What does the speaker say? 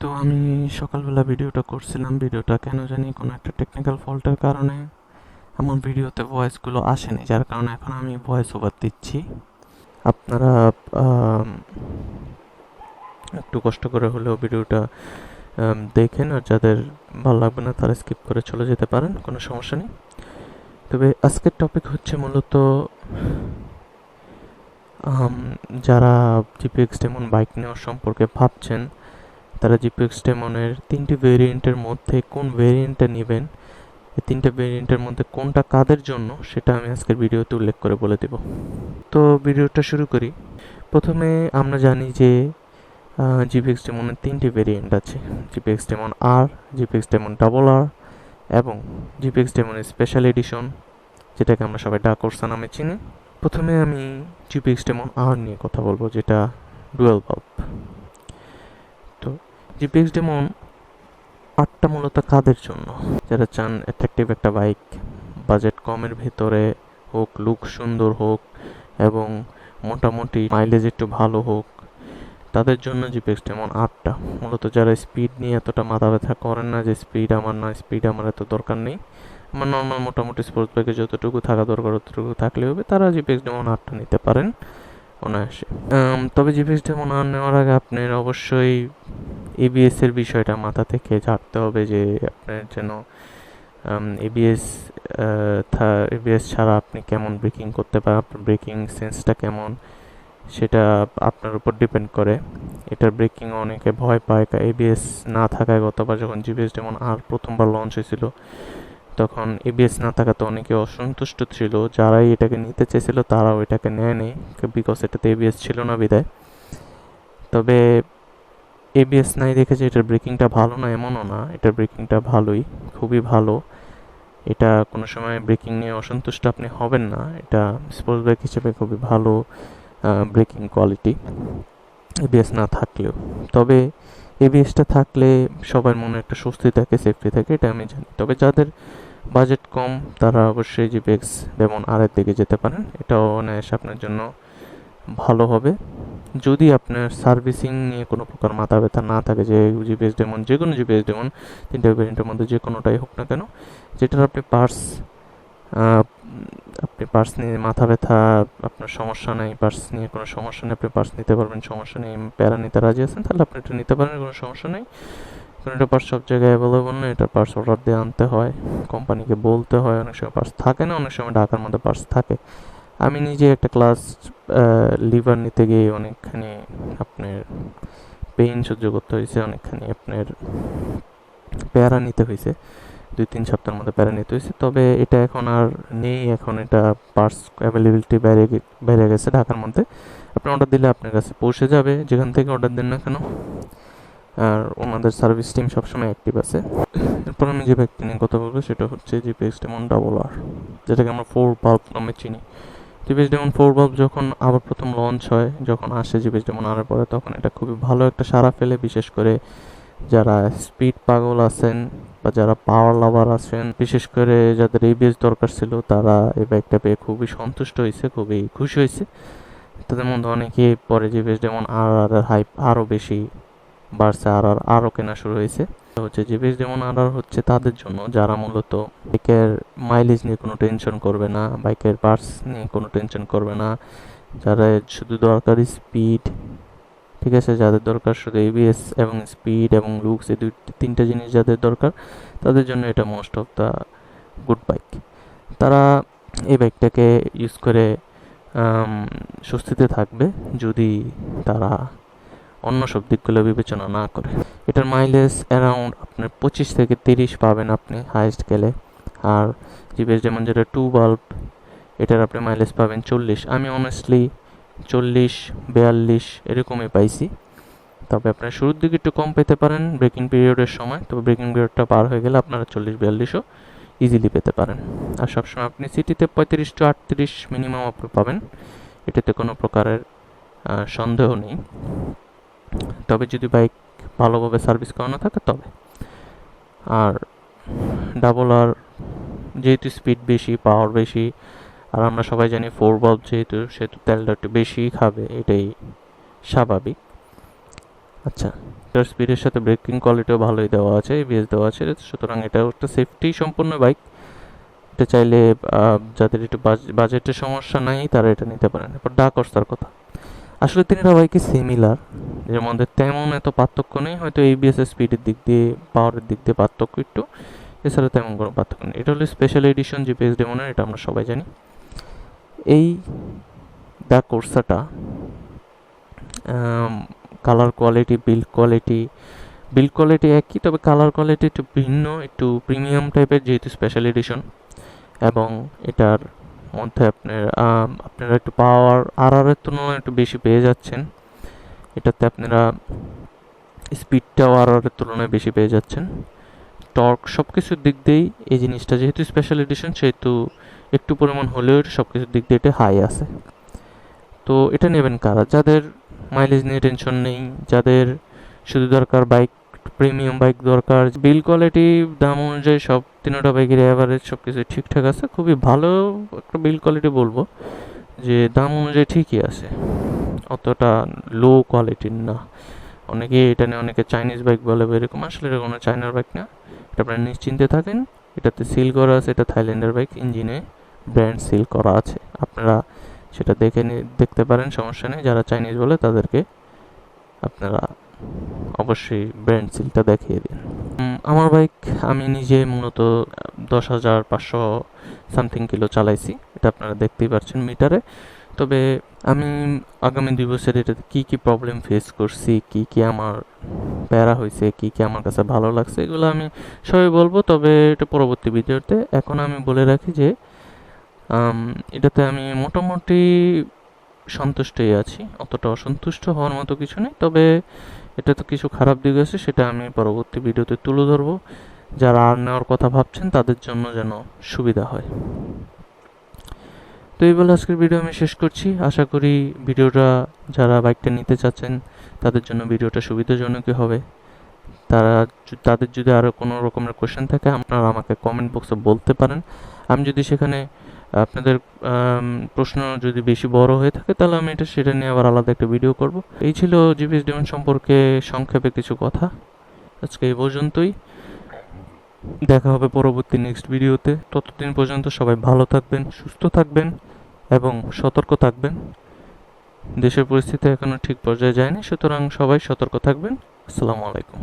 তো আমি সকালবেলা ভিডিওটা করছিলাম, ভিডিওটা কেন জানি কোনো একটা টেকনিক্যাল ফল্টের কারণে আমার ভিডিওতে ভয়েসগুলো আসেনি, যার কারণে এখন আমি ভয়েস ওভার দিচ্ছি। আপনারা আম, একটু কষ্ট করে হলেও ভিডিওটা দেখেন, আর যাদের ভালো লাগবে না তারা স্কিপ করে চলে যেতে পারেন, কোনো সমস্যা নেই। তবে আজকের টপিক হচ্ছে মূলত যারা জিপিএক্স ডেমন বাইক নেওয়ার সম্পর্কে ভাবছেন, তারা জিপিএক্স ডেমনের 3টি ভেরিয়েন্টের মধ্যে কোন ভেরিয়েন্টটা নেবেন, এই 3টে ভেরিয়েন্টের মধ্যে কোনটা কাদের জন্য সেটা আমি আজকের ভিডিওতে উল্লেখ করে বলে দেব। তো ভিডিওটা শুরু করি। প্রথমে আমরা জানি যে জিপিএক্স ডেমনের 3টি ভেরিয়েন্ট আছে: জিপিএক্স ডেমন আর, জিপিএক্স ডেমন ডাবল আর এবং জিপিএক্স ডেমনের স্পেশাল এডিশন, যেটাকে আমরা সবাই ডার্ক ওরসা নামে চিনি। প্রথমে আমি জিপিএক্স ডেমন আর নিয়ে কথা বলবো, যেটা ডুয়েল বাল্ব। তো জিপিএক্স ডেমন আরটা মূলত কাদের জন্য? যারা চান অ্যাট্রাকটিভ একটা বাইক, বাজেট কমের ভেতরে হোক, লুক সুন্দর হোক এবং মোটামুটি মাইলেজ একটু ভালো হোক, তাদের জন্য জিপিএক্স ডেমন আরটা। মূলত যারা স্পিড নিয়ে এতটা মাথা ব্যথা করেন না যে স্পিড আমার না, স্পিড আমার এত দরকার নেই, আমার নর্মাল মোটামুটি স্পোর্টস বাইকে যতটুকু থাকা দরকার ততটুকু থাকলে হবে, তারা জিপিএক্স ডেমন আরটা নিতে পারেন অনায়াসে। তবে জিপিএক্স ডেমন আর নেওয়ার আগে আপনার অবশ্যই এবিএস এর বিষয়টা মাথা থেকে ঝাড়তে হবে, যে আপনার যেন এবিএস এবিএস ছাড়া আপনি কেমন ব্রেকিং করতে পারেন, আপনার ব্রেকিং সেন্সটা কেমন সেটা আপনার উপর ডিপেন্ড করে। এটার ব্রেকিং অনেকে ভয় পায় এবিএস না থাকায়। গতবার যখন জিপিএস ডেমন আর প্রথমবার লঞ্চ হয়েছিল, তখন এবিএস না থাকাতে অনেকে অসন্তুষ্ট ছিল। যারাই এটাকে নিতে চেয়েছিল তারাও এটাকে নেয়নি, বিকজ এটাতে এবিএস ছিল না বিদায়। তবে এবিএস নাই দেখে যে এটার ব্রেকিংটা ভালো না এমনও না, এটার ব্রেকিংটা ভালোই, খুবই ভালো। এটা কোনো সময় ব্রেকিং নিয়ে অসন্তুষ্ট আপনি হবেন না। এটা স্পোর্টস বাইক হিসেবে খুবই ভালো ব্রেকিং কোয়ালিটি, এবিএস না থাকলেও। তবে এবিএসটা থাকলে সবার মনে একটা স্বস্তি থাকে, সেফটি থাকে, এটা আমি জানি। তবে যাদের বাজেট কম তারা অবশ্যই জিপিএক্স যেমন আরের দিকে যেতে পারেন, এটাও অনায়াসে আপনার জন্য ভালো হবে। যদি আপনার সার্ভিসিং নিয়ে কোনো প্রকার মাথা ব্যথা না থাকে, যে জিপিএস ডেমন, যে কোনো জিপিএস ডেমন 3টে ভেরিয়েন্টের মধ্যে যে কোনোটাই হোক না কেন, যেটার আপনি পার্স নিয়ে মাথা ব্যথা, আপনার সমস্যা নেই, পার্স নিয়ে কোনো সমস্যা নেই, আপনি পার্স নিতে পারবেন, সমস্যা নেই, প্যারা নিতে রাজি আছেন, তাহলে আপনি এটা নিতে পারেন, কোনো সমস্যা নেই। কারণ এটা পার্স সব জায়গায় অ্যাভেলেবল না, এটা পার্স অর্ডার দিয়ে আনতে হয়, কোম্পানিকে বলতে হয়, অনেক সময় পার্স থাকে না, অনেক সময় ঢাকার মধ্যে পার্স থাকে। আমি নিজে একটা ক্লাস লিভার নিতে গিয়ে অনেকখানি আপনার পেইন সহ্য করতে হয়েছে, অনেকখানি আপনার প্যারা নিতে হয়েছে, 2-3 সপ্তাহের মধ্যে প্যারা নিতে হয়েছে। তবে এটা এখন আর নেই, এখন এটা পার্টস অ্যাভেলেবিলিটি বেড়ে গেছে ঢাকার মধ্যে। আপনি অর্ডার দিলে আপনার কাছে পৌঁছে যাবে, যেখান থেকে অর্ডার দেন না কেন। আর ওনাদের সার্ভিস টিম সবসময় অ্যাক্টিভ আছে। এরপর আমি যে ব্যাগটি নিয়ে কথা বলবো সেটা হচ্ছে জিপিএক্স ডেমন ডাবল আর, যেটাকে আমরা 4 বাল্ব নামে চিনি। জিপিএস ডেমন 4 বাল্ব যখন আবার প্রথম লঞ্চ হয়, যখন আসে জিপিএস ডেমন আনার পরে, তখন এটা খুবই ভালো একটা সাড়া ফেলে, বিশেষ করে যারা স্পিড পাগল আছেন বা যারা পাওয়ার লাভার আছেন, বিশেষ করে যাদের এবিএস দরকার ছিল, তারা এই বাইকটা পেয়ে খুবই সন্তুষ্ট হয়েছে, খুবই খুশি হয়েছে। তাদের মধ্যে অনেকে পরে জিপিএস ডেমন আর আর হাইপ আরও বেশি বাড়ছে, আরও কেনা শুরু হয়েছে। হচ্ছে জিপিএস ডেমন আর হচ্ছে তাদের জন্য যারা মূলত বাইকের মাইলেজ নিয়ে কোনো টেনশন করবে না, বাইকের পার্টস নিয়ে কোনো টেনশন করবে না, যারা শুধু দরকার স্পিড, ঠিক আছে, যাদের দরকার শুধু এবিএস এবং স্পিড এবং লুকস, এই 3টে জিনিস যাদের দরকার, তাদের জন্য এটা most of the good bike. তারা এই বাইকটাকে ইউজ করে স্বস্তিতে থাকবে, যদি তারা অন্য সব দিকগুলো বিবেচনা না করে। এটার মাইলেজ অ্যারাউন্ড আপনার 25 থেকে 30 পাবেন আপনি হাইস্ট গেলে। আর জিপিএস যেমন যেটা 2 বাল্ব, এটার আপনি মাইলেজ পাবেন 40। আমি অনেস্টলি 40-42 এরকমই পাইছি। তবে আপনার শুরুর দিকে একটু কম পেতে পারেন ব্রেকিং পিরিয়ডের সময়, তবে ব্রেকিং পিরিয়ডটা পার হয়ে গেলে আপনারা 40-42ও ইজিলি পেতে পারেন। আর সবসময় আপনি সিটিতে 35-38 মিনিমাম আপনি পাবেন, এটাতে কোনো প্রকারের সন্দেহ নেই। তবে যদি বাইক ভালোভাবে সার্ভিস করানো থাকে তবে। আর ডাবল আর যেহেতু স্পিড বেশি, পাওয়ার বেশি, আর আমরা সবাই জানি 4 বাল্ব যেহেতু, সেহেতু তেলটা একটু বেশিই খাবে, এটাই স্বাভাবিক। আচ্ছা, স্পিডের সাথে ব্রেকিং কোয়ালিটিও ভালোই দেওয়া আছে, এবিএস দেওয়া আছে, সুতরাং এটাও একটা সেফটি সম্পন্ন বাইক। এটা চাইলে যাদের একটু বাজেটের সমস্যা নাই তারা এটা নিতে পারেন। এরপর ডার্ক হর্সের কথা, আসলে তিনটা বাইকই সিমিলার, এর মধ্যে তেমন এত পার্থক্য নেই, হয়তো এবিএস এর স্পিডের দিক দিয়ে পাওয়ারের দিক দিয়ে পার্থক্য একটু, এছাড়া তেমন কোনো পার্থক্য নেই। এটা হলো স্পেশাল এডিশন জিপিএস ডেমনের, এটা আমরা সবাই জানি। এই দ্য কোর্সাটা কালার কোয়ালিটি, বিল্ড কোয়ালিটি একই, তবে কালার কোয়ালিটি একটু ভিন্ন, একটু প্রিমিয়াম টাইপের, যেহেতু স্পেশাল এডিশন। এবং এটার মধ্যে আপনারা একটু পাওয়ার আরআরের তুলনায় একটু বেশি পেয়ে যাচ্ছেন। এটাতে আপনারা স্পিডটাও আরআরের তুলনায় বেশি পেয়ে যাচ্ছেন। টর্ক সব কিছুর দিক দিয়েই এই জিনিসটা যেহেতু স্পেশাল এডিশন, সেহেতু একটু পরিমাণ হলেও সব কিছুর দিক দিয়ে এটা হাই আছে। তো এটা নেবেন কারা, যাদের মাইলেজ নিয়ে টেনশন নেই, যাদের শুধু দরকার বাইক, প্রিমিয়াম বাইক দরকার, বিল্ড কোয়ালিটি দাম অনুযায়ী সব তিনটা বাইকের অ্যাভারেজ সব কিছু ঠিকঠাক আছে, খুবই ভালো একটা বিল্ড কোয়ালিটি বলবো, যে দাম অনুযায়ী ঠিকই আছে, অতটা লো কোয়ালিটির না। অনেকে এটা নিয়ে অনেকে চাইনিজ বাইক বলে, এরকম আসলে এটা কোনো চাইনার বাইক না, এটা আপনারা নিশ্চিন্তে থাকেন। এটাতে সিল করা আছে, এটা থাইল্যান্ডের বাইক, ইঞ্জিনে ব্র্যান্ড সিল করা আছে, আপনারা সেটা দেখতে পারেন, সমস্যা নেই। যারা চাইনিজ বলে তাদেরকে আপনারা অবশ্যই ব্র্যান্ড সিলটা দেখিয়ে দিন। আমার বাইক আমি নিজে মূলত 10,500 সামথিং কিলো চালাইছি, এটা আপনারা দেখতেই পাচ্ছেন মিটারে। তবে আমি আগামী 2 বছর এটাতে কী কী প্রবলেম ফেস করছি, কী কী আমার প্যারা হয়েছে, কী কী আমার কাছে ভালো লাগছে, এগুলো আমি সবাই বলবো, তবে এটা পরবর্তী ভিডিওতে। এখন আমি বলে রাখি যে এটাতে আমি মোটামুটি সন্তুষ্টই আছি, অতটা অসন্তুষ্ট হওয়ার মতো কিছু নেই। তবে এটাতে কিছু খারাপ দিক আছে, সেটা আমি পরবর্তী ভিডিওতে তুলে ধরবো, যারা আর নেওয়ার কথা ভাবছেন তাদের জন্য যেন সুবিধা হয়। তো এই বলে আজকের ভিডিও আমি শেষ করছি। আশা করি ভিডিওটা যারা বাইকটা নিতে চাচ্ছেন তাদের জন্য ভিডিওটা সুবিধাজনকই হবে। তাদের যদি আরও কোনো রকমের কোয়েশ্চেন থাকে আপনারা আমাকে কমেন্ট বক্সে বলতে পারেন। আমি যদি সেখানে আপনাদের প্রশ্ন যদি বেশি বড় হয়ে থাকে, তাহলে আমি সেটা নিয়ে আবার আলাদা একটা ভিডিও করব। এই ছিল জিপিএস ডেমন সম্পর্কে সংক্ষেপে কিছু কথা। আজকে এই পর্যন্তই, দেখা হবে পরবর্তী নেক্সট ভিডিওতে। ততদিন পর্যন্ত সবাই ভালো থাকবেন, সুস্থ থাকবেন এবং সতর্ক থাকবেন। দেশের পরিস্থিতি এখনও ঠিক পর্যায়ে যায়নি, সুতরাং সবাই সতর্ক থাকবেন। আসসালামু আলাইকুম।